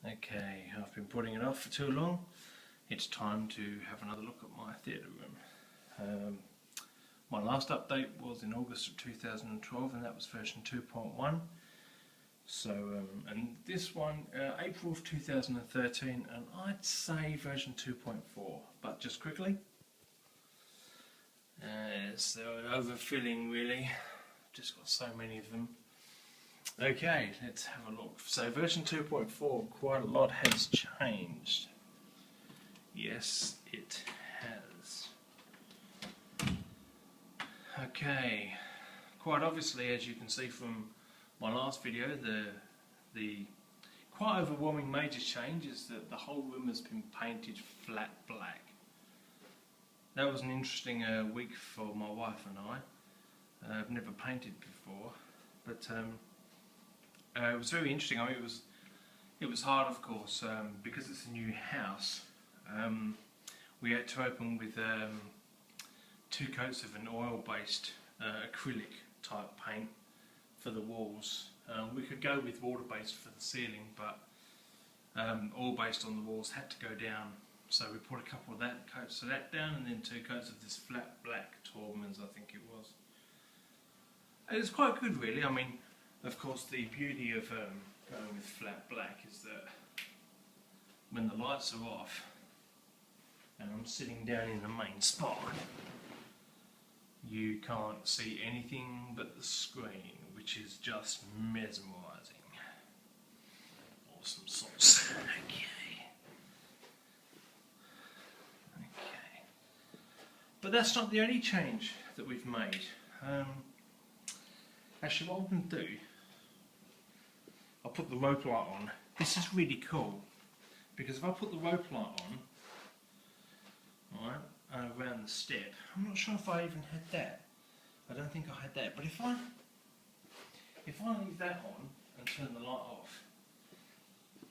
Okay, I've been putting it off for too long. It's time to have another look at my theatre room. My last update was in August of 2012 and that was version 2.1. So, and this one, April of 2013, and I'd say version 2.4. But just quickly, so overfilling really, just got so many of them. Okay, let's have a look. So version 2.4, quite a lot has changed. Yes, it has. Okay, quite obviously, as you can see from my last video, the quite overwhelming major change is that the whole room has been painted flat black. That was an interesting week for my wife and I. I've never painted before, but it was very interesting. I mean, it was hard, of course, because it's a new house. We had to open with 2 coats of an oil-based acrylic type paint for the walls. We could go with water-based for the ceiling, but oil-based on the walls had to go down. So we put a couple of coats of that down, and then 2 coats of this flat black Taubmans, I think it was. And it's quite good, really. I mean, of course, the beauty of going with flat black is that when the lights are off and I'm sitting down in the main spot, you can't see anything but the screen, which is just mesmerising. Awesome sauce. Okay. But that's not the only change that we've made. Actually, what I'm going to do, I'll put the rope light on. This is really cool, because if I put the rope light on, alright, around the step, I'm not sure if I even had that. I don't think I had that, but if I leave that on and turn the light off,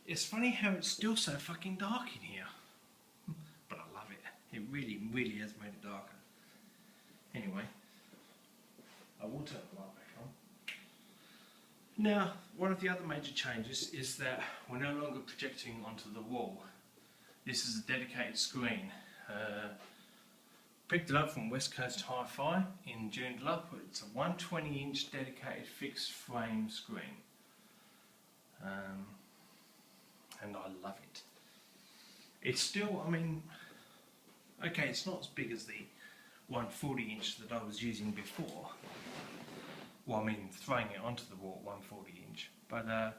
it's funny how it's still so fucking dark in here. But I love it. It really, really has made it darker. Anyway, I will turn the light back on. Now, one of the other major changes is that we're no longer projecting onto the wall. This is a dedicated screen. Picked it up from West Coast Hi-Fi in Joondalup. It's a 120-inch dedicated fixed frame screen. And I love it. It's still, I mean, okay, it's not as big as the 140-inch that I was using before. Well, I mean, throwing it onto the wall, 140-inch. But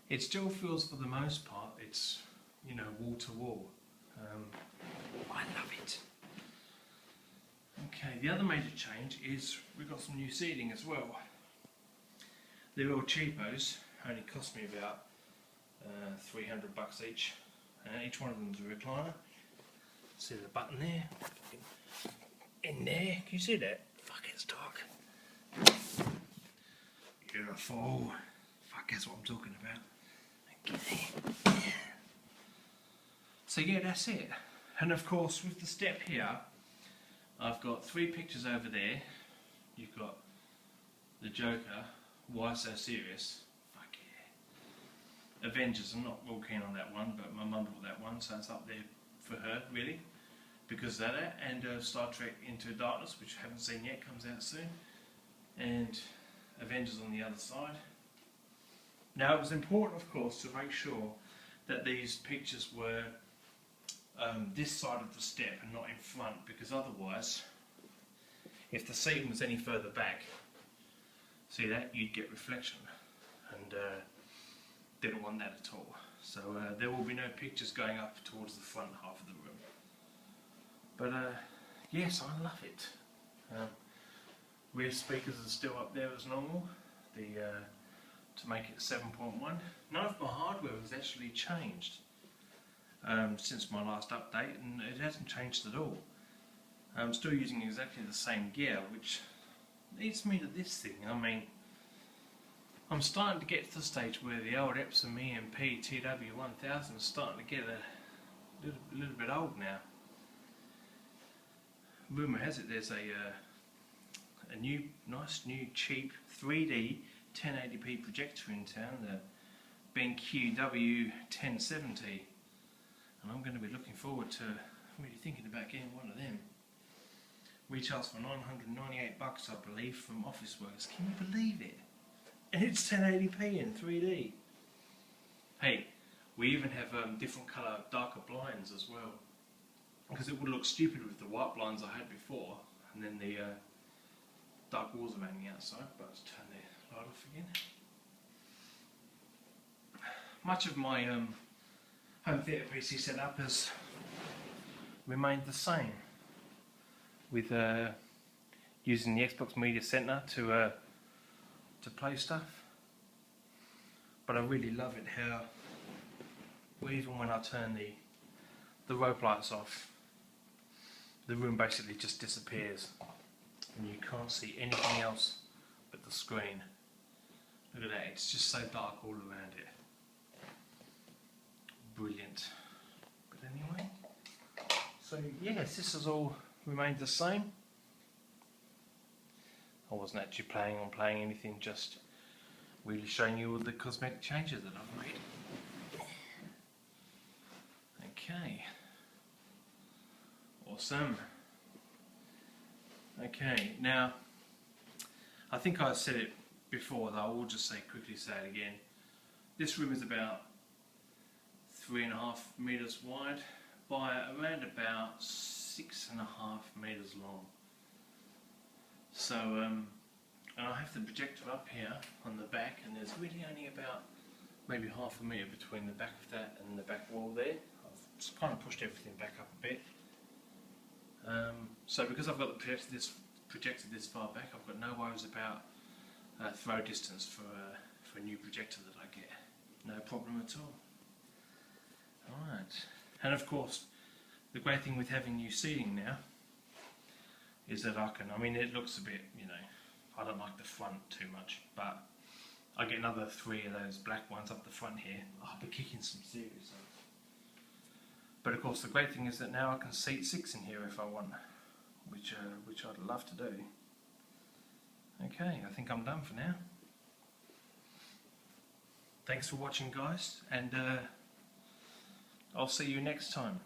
it still feels, for the most part, it's, you know, wall to wall. I love it. Okay, the other major change is we've got some new seating as well. They're all cheapos, only cost me about $300 each. Each one of them's a recliner. See the button there? In there, can you see that? Fuck, it's dark. Beautiful. Fuck, that's what I'm talking about. Okay. So yeah, that's it. And of course, with the step here, I've got 3 pictures over there. You've got the Joker, Why So Serious? Fuck yeah. Avengers, I'm not real keen on that one, but my mum bought that one, so it's up there for her, really. Because of that, and Star Trek Into Darkness, which I haven't seen yet, comes out soon. And Avengers on the other side. Now, it was important, of course, to make sure that these pictures were this side of the step and not in front, because otherwise, if the seating was any further back, see that, you'd get reflection, and didn't want that at all. So there will be no pictures going up towards the front half of the room. But yes, I love it. Rear speakers are still up there as normal. To make it 7.1. None of my hardware has actually changed since my last update, and it hasn't changed at all. I'm still using exactly the same gear, which leads me to this thing. I mean, I'm starting to get to the stage where the old Epson mpc-hc is starting to get a little bit old now. Rumour has it there's a nice new cheap 3D 1080p projector in town, the BenQ W1070, and I'm going to be looking forward to really thinking about getting one of them. Retails for $998, I believe, from Officeworks. Can you believe it? And it's 1080p in 3D. Hey, we even have different colour, darker blinds as well, because it would look stupid with the white blinds I had before, and then the dark walls around the outside. But let's turn the light off again. Much of my home theatre PC setup has remained the same, with using the Xbox Media Center to play stuff. But I really love it how, even when I turn the rope lights off, the room basically just disappears and you can't see anything else but the screen. Look at that, it's just so dark all around it. Brilliant. But anyway, so yes, this has all remained the same. I wasn't actually planning on playing anything, just really showing you all the cosmetic changes that I've made. Okay. Awesome. Okay, now I think I said it before, though I will just quickly say it again. This room is about 3.5 meters wide by around about 6.5 meters long. So, and I have the projector up here on the back, and there's really only about maybe half a metre between the back of that and the back wall there. I've just kind of pushed everything back up a bit. So because I've got the projector this far back, I've got no worries about throw distance for a new projector that I get. No problem at all. Alright, and of course the great thing with having new seating now is that I mean it looks a bit, you know, I don't like the front too much, but I get another 3 of those black ones up the front here. I'll be kicking some serious off. But of course the great thing is that now I can seat 6 in here if I want, which I'd love to do. Okay, I think I'm done for now. Thanks for watching, guys, and I'll see you next time.